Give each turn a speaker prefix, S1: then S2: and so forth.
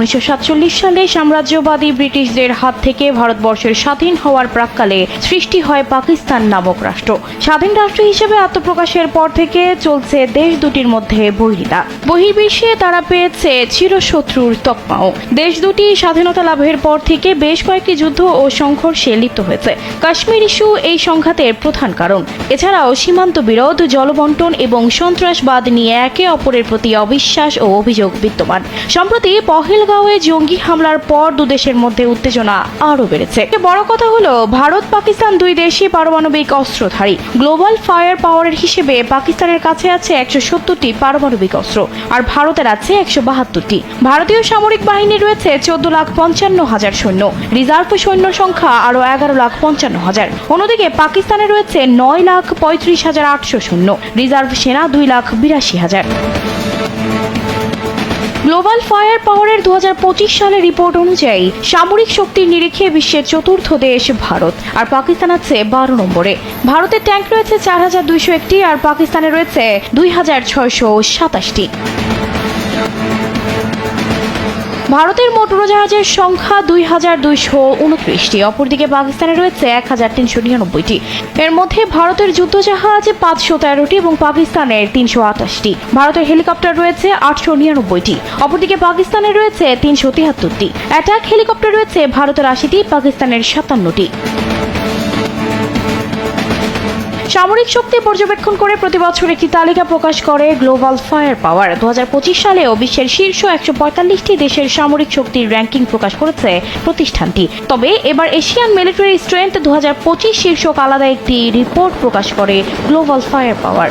S1: 1947 সালে সাম্রাজ্যবাদী ব্রিটিশদের হাত থেকে ভারতবর্ষের স্বাধীন হওয়ার প্রাক্কালে সৃষ্টি হয় পাকিস্তান নামক রাষ্ট্র। স্বাধীন রাষ্ট্র হিসেবে আত্মপ্রকাশের পর থেকে চলছে দেশ দুটির মধ্যে বৈরিতা। বহির্বিশ্বে তারা পেয়েছে চিরশত্রুর তকমাও। দেশ দুটি স্বাধীনতা লাভের পর থেকে বেশ কয়েকটি যুদ্ধ ও সংঘর্ষে লিপ্ত হয়েছে। কাশ্মীর ইস্যু এই সংঘাতের প্রধান কারণ। এছাড়াও সীমান্ত বিরোধ, জলবন্টন এবং সন্ত্রাসবাদ নিয়ে একে অপরের প্রতি অবিশ্বাস ও অভিযোগ বিদ্যমান। সম্প্রতি পহেলগাঁওয়ে জঙ্গি হামলার পর দুদেশের মধ্যে উত্তেজনা আরও বেড়েছে। বড় কথা হলো, ভারত পাকিস্তান দুই দেশই পারমাণবিক অস্ত্রধারী। গ্লোবাল ফায়ার পাওয়ারের হিসেবে পাকিস্তানের কাছে আছে 170টি পারমাণবিক অস্ত্র, আর ভারতের আছে 172টি। ভারতীয় সামরিক বাহিনী রয়েছে 14,55,000 সৈন্য। রিজার্ভ সৈন্য সংখ্যা আরও 11,55,000। অন্যদিকে পাকিস্তানে রয়েছে 9,35,800 সৈন্য। রিজার্ভ সেনা 2,82,000। গ্লোবাল ফায়ার পাওয়ারের 2025 সালের রিপোর্ট অনুযায়ী সামরিক শক্তির নিরিখে বিশ্বের চতুর্থ দেশ ভারত, আর পাকিস্তান আছে 12 নম্বরে। ভারতের ট্যাঙ্ক রয়েছে 4,201টি, আর পাকিস্তানে রয়েছে 2,627টি। ভারতের মোট উড়োজাহাজের সংখ্যা 2,229টি, অপরদিকে পাকিস্তানে রয়েছে 1,399টি। এর মধ্যে ভারতের যুদ্ধজাহাজ 513টি এবং পাকিস্তানের 328টি। ভারতের হেলিকপ্টার রয়েছে 899টি, অপরদিকে পাকিস্তানের রয়েছে 373টি। অ্যাটাক হেলিকপ্টার রয়েছে ভারতের 80টি, পাকিস্তানের 57টি। সামরিক শক্তি পর্যবেক্ষণ করে প্রতি বছর একটি তালিকা প্রকাশ করে গ্লোবাল ফায়ার পাওয়ার। 2025 সালেও বিশ্বের শীর্ষ 145টি দেশের সামরিক শক্তির র্যাঙ্কিং প্রকাশ করেছে প্রতিষ্ঠানটি। তবে এবার এশিয়ান মিলিটারি স্ট্রেংথ 2025 শীর্ষক আলাদা একটি রিপোর্ট প্রকাশ করে গ্লোবাল ফায়ার পাওয়ার।